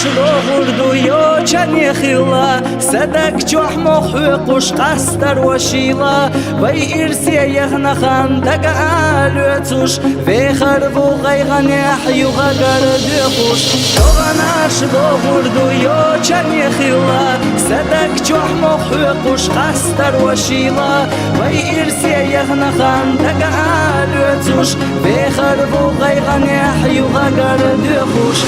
شلو غردو يو چني خيلا صدق جوح مخوقش قستر وشيلا وي إرسي يغنى خان دقا لوتوش في خربو غيغن يحيو غقر دخوش دوغنا شلو غردو يو چني خيلا صدق جوح مخوقش قستر وشيلا وي إرسي يغنى خان دقا لوتوش في خربو غيغن يحيو غقر دخوش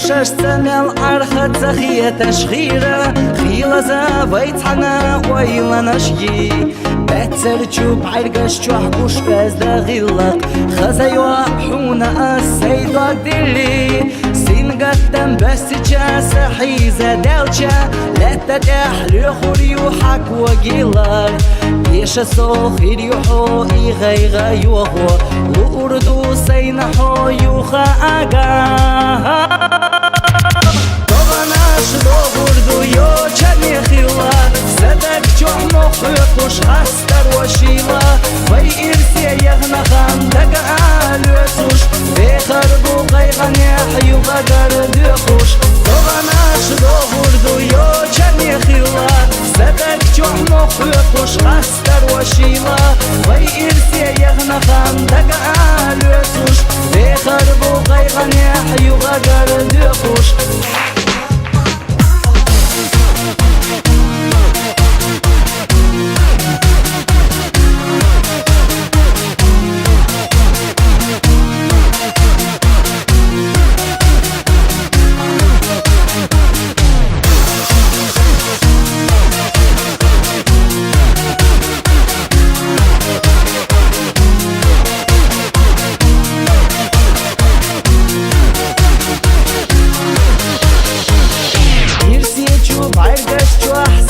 شش سنة العرخة زخية تشغيرة خيلة زابيت حنا ويلا نشجي بتر تشوب عرقش تحبوش فاز دغيلك خزيوا حونا السيد وقدلي سين قدم بس جاسة حيزة دالشا لا تتحلي خريوحك وقيلك يش الصخير يحو إيغا يوهو وأردو سينحو يوخا أقا شلو غردو يو چني خيلا صدق جوح مخوقش أستر وشيلا وي إرسي يغنى خان دقا لوتوش في خربو غيغن يحيو غقر دخوش دوغنا شلو غردو يو چني خيلا صدق جوح مخوقش أستر وشيلا وي إرسي يغنى خان دقا لوتوش في خربو غيغن يحيو غقر دخوش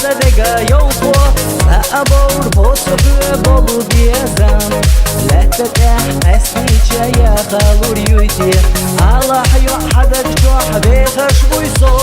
صدقا يوفو أبور بوسو بولو بيزام لا تتح أسني جايا خالور يوتي على حيو حدك جوح بيخش ويصو